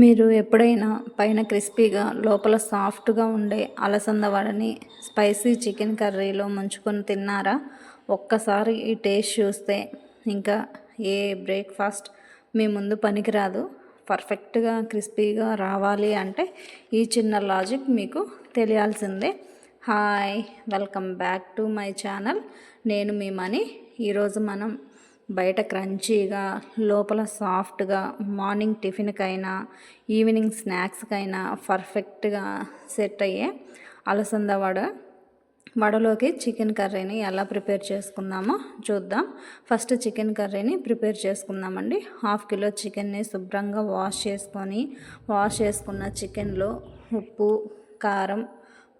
మీరు ఎప్పుడైనా పైన క్రిస్పీగా లోపల సాఫ్ట్గా ఉండే అలసంద వడని స్పైసీ చికెన్ కర్రీలో ముంచుకొని తిన్నారా? ఒక్కసారి ఈ టేస్ట్ చూస్తే ఇంకా ఏ బ్రేక్ఫాస్ట్ మీ ముందు పనికిరాదు. పర్ఫెక్ట్గా క్రిస్పీగా రావాలి అంటే ఈ చిన్న లాజిక్ మీకు తెలియాల్సిందే. Hi, welcome back to my channel. నేను మీ మనీ. ఈరోజు మనం బయట క్రంచీగా లోపల సాఫ్ట్గా మార్నింగ్ టిఫిన్కైనా ఈవినింగ్ స్నాక్స్కైనా పర్ఫెక్ట్గా సెట్ అయ్యే అలసంద వడలోకి చికెన్ కర్రీని ఎలా ప్రిపేర్ చేసుకుందామో చూద్దాం. ఫస్ట్ చికెన్ కర్రీని ప్రిపేర్ చేసుకుందామండి. 1/2 కిలో చికెన్ని శుభ్రంగా వాష్ చేసుకున్న చికెన్లో ఉప్పు, కారం,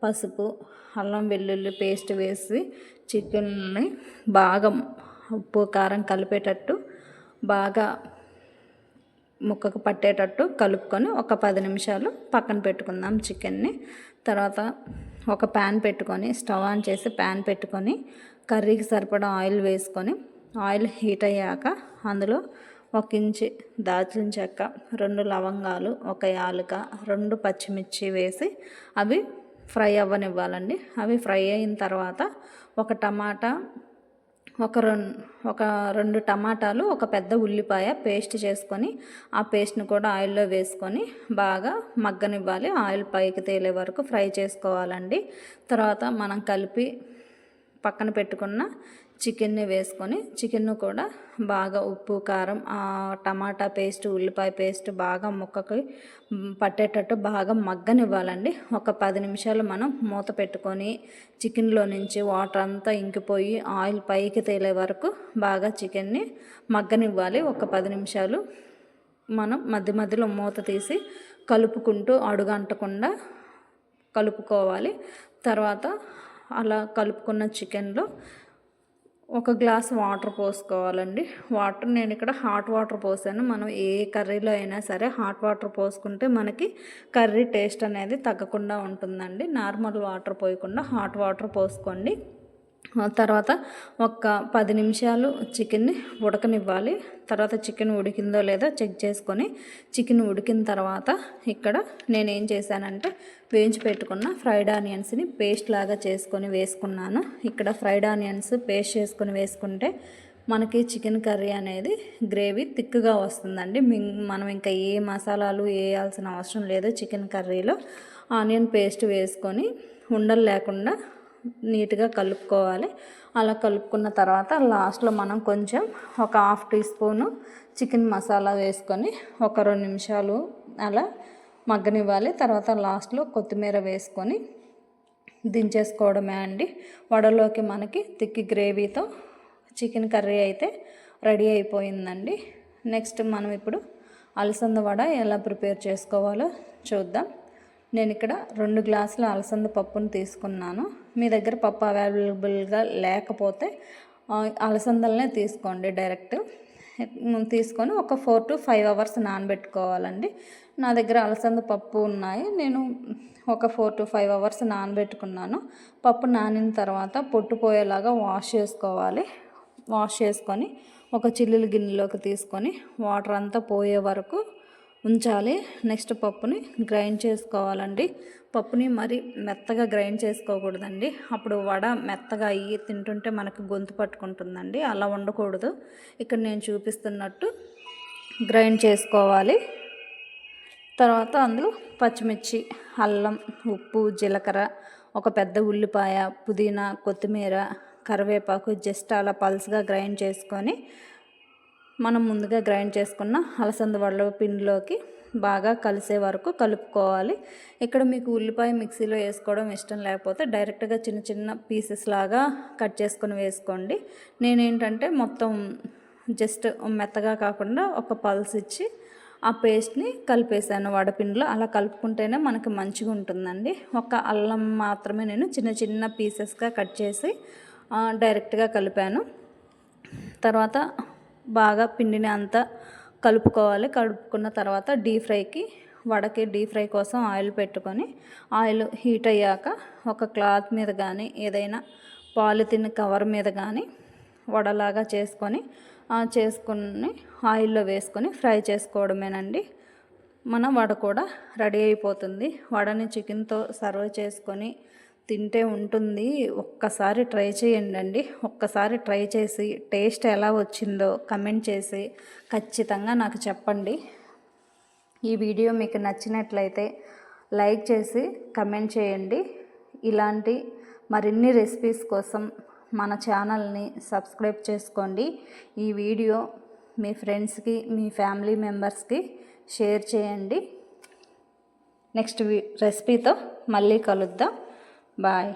పసుపు, అల్లం వెల్లుల్లి పేస్ట్ వేసి చికెన్ని బాగా ఉప్పు కారం కలిపేటట్టు బాగా ముక్కకు పట్టేటట్టు కలుపుకొని ఒక 10 నిమిషాలు పక్కన పెట్టుకుందాం చికెన్ని. తర్వాత ఒక ప్యాన్ పెట్టుకొని స్టవ్ ఆన్ చేసి ప్యాన్ పెట్టుకొని కర్రీకి సరిపడా ఆయిల్ వేసుకొని ఆయిల్ హీట్ అయ్యాక అందులో 1 ఇంచు దాల్చిన చెక్క, 2 లవంగాలు, 1 యాలక, 2 పచ్చిమిర్చి వేసి అవి ఫ్రై అవ్వనివ్వాలండి. అవి ఫ్రై అయిన తర్వాత ఒక టమాటా, ఒక రెండు టమాటాలు, ఒక పెద్ద ఉల్లిపాయ పేస్ట్ చేసుకొని ఆ పేస్ట్ని కూడా ఆయిల్లో వేసుకొని బాగా మగ్గనివ్వాలి. ఆయిల్ పైకి తేలే వరకు ఫ్రై చేసుకోవాలండి. తర్వాత మనం కలిపి పక్కన పెట్టుకున్న చికెన్ని వేసుకొని చికెన్ను కూడా బాగా ఉప్పు, కారం, టమాటా పేస్ట్, ఉల్లిపాయ పేస్ట్ బాగా ముక్కకి పట్టేటట్టు బాగా మగ్గనివ్వాలండి. ఒక 10 నిమిషాలు మనం మూత పెట్టుకొని చికెన్లో నుంచి వాటర్ అంతా ఇంకిపోయి ఆయిల్ పైకి తేలే వరకు బాగా చికెన్ని మగ్గనివ్వాలి. ఒక 10 నిమిషాలు మనం మధ్య మధ్యలో మూత తీసి కలుపుకుంటూ అడుగంటకుండా కలుపుకోవాలి. తర్వాత అలా కలుపుకున్న చికెన్లో 1 గ్లాస్ వాటర్ పోసుకోవాలండి. నేను ఇక్కడ హాట్ వాటర్ పోసాను. మనం ఏ కర్రీలో అయినా సరే హాట్ వాటర్ పోసుకుంటే మనకి కర్రీ టేస్ట్ అనేది తగ్గకుండా ఉంటుందండి. నార్మల్ వాటర్ పోయకుండా హాట్ వాటర్ పోసుకోండి. తర్వాత ఒక 10 నిమిషాలు చికెన్ని ఉడకనివ్వాలి. తర్వాత చికెన్ ఉడికిందో లేదో చెక్ చేసుకొని చికెన్ ఉడికిన తర్వాత ఇక్కడ నేనేం చేశానంటే వేయించి పెట్టుకున్న ఫ్రైడ్ ఆనియన్స్ని పేస్ట్ లాగా చేసుకొని వేసుకున్నాను. ఇక్కడ ఫ్రైడ్ ఆనియన్స్ పేస్ట్ చేసుకొని వేసుకుంటే మనకి చికెన్ కర్రీ అనేది గ్రేవీ థిక్గా వస్తుందండి. మనం ఇంకా ఏ మసాలాలు వేయాల్సిన అవసరం లేదు. చికెన్ కర్రీలో ఆనియన్ పేస్ట్ వేసుకొని ఉండలు లేకుండా నీట్గా కలుపుకోవాలి. అలా కలుపుకున్న తర్వాత లాస్ట్లో మనం కొంచెం ఒక 1/2 టీ స్పూను చికెన్ మసాలా వేసుకొని ఒక 2 నిమిషాలు అలా మగ్గనివ్వాలి. తర్వాత లాస్ట్లో కొత్తిమీర వేసుకొని దించేసుకోవడమే అండి. వడలోకి మనకి థిక్ గ్రేవీతో చికెన్ కర్రీ అయితే రెడీ అయిపోయిందండి. నెక్స్ట్ మనం ఇప్పుడు అలసంద వడ ఎలా ప్రిపేర్ చేసుకోవాలో చూద్దాం. నేను ఇక్కడ 2 గ్లాసుల అలసంద పప్పును తీసుకున్నాను. మీ దగ్గర పప్పు అవైలబుల్గా లేకపోతే అలసందలనే తీసుకోండి. డైరెక్ట్ తీసుకొని ఒక 4 to 5 అవర్స్ నానబెట్టుకోవాలండి. నా దగ్గర అలసంద పప్పు ఉన్నాయి. నేను ఒక 4 to 5 అవర్స్ నానబెట్టుకున్నాను. పప్పు నానిన తర్వాత పొట్టు పోయేలాగా వాష్ చేసుకోవాలి. వాష్ చేసుకొని ఒక చిల్లులు గిన్నెలోకి తీసుకొని వాటర్ అంతా పోయే వరకు ఉంచాలి. నెక్స్ట్ పప్పుని గ్రైండ్ చేసుకోవాలండి. పప్పుని మరి మెత్తగా గ్రైండ్ చేసుకోకూడదండి. అప్పుడు వడ మెత్తగా అయ్యి తింటుంటే మనకు గొంతు పట్టుకుంటుందండి. అలా ఉండకూడదు. ఇక్కడ నేను చూపిస్తున్నట్టు గ్రైండ్ చేసుకోవాలి. తర్వాత అందులో పచ్చిమిర్చి, అల్లం, ఉప్పు, జీలకర్ర, ఒక పెద్ద ఉల్లిపాయ, పుదీనా, కొత్తిమీర, కరివేపాకు జస్ట్ అలా పల్స్గా గ్రైండ్ చేసుకొని మనం ముందుగా గ్రైండ్ చేసుకున్న అలసంద వడల పిండిలోకి బాగా కలిసే వరకు కలుపుకోవాలి. ఇక్కడ మీకు ఉల్లిపాయ మిక్సీలో వేసుకోవడం ఇష్టం లేకపోతే డైరెక్ట్గా చిన్న చిన్న పీసెస్ లాగా కట్ చేసుకొని వేసుకోండి. నేనేంటంటే మొత్తం జస్ట్ మెత్తగా కాకుండా ఒక పల్స్ ఇచ్చి ఆ పేస్ట్ని కలిపేసాను వడపిండిలో. అలా కలుపుకుంటేనే మనకి మంచిగా ఉంటుందండి. ఒక అల్లం మాత్రమే నేను చిన్న చిన్న పీసెస్గా కట్ చేసి డైరెక్ట్గా కలిపాను. తర్వాత బాగా పిండిని అంతా కలుపుకోవాలి. కలుపుకున్న తర్వాత వడకి డీప్ ఫ్రై కోసం ఆయిల్ పెట్టుకొని ఆయిల్ హీట్ అయ్యాక ఒక క్లాత్ మీద కానీ ఏదైనా పాలిథిన్ కవర్ మీద కానీ వడలాగా చేసుకొని ఆయిల్లో వేసుకొని ఫ్రై చేసుకోవడమేనండి. మన వడ కూడా రెడీ అయిపోతుంది. వడని చికెన్తో సర్వ్ చేసుకొని తింటే ఉంటుంది. ఒక్కసారి ట్రై చేయండి. ఒక్కసారి ట్రై చేసి టేస్ట్ ఎలా వచ్చిందో కమెంట్ చేసి ఖచ్చితంగా నాకు చెప్పండి. ఈ వీడియో మీకు నచ్చినట్లయితే లైక్ చేసి కమెంట్ చేయండి. ఇలాంటి మరిన్ని రెసిపీస్ కోసం మన ఛానల్ని సబ్స్క్రైబ్ చేసుకోండి. ఈ వీడియో మీ ఫ్రెండ్స్కి, మీ ఫ్యామిలీ మెంబర్స్కి షేర్ చేయండి. నెక్స్ట్ రెసిపీతో మళ్ళీ కలుద్దాం. బాయ్.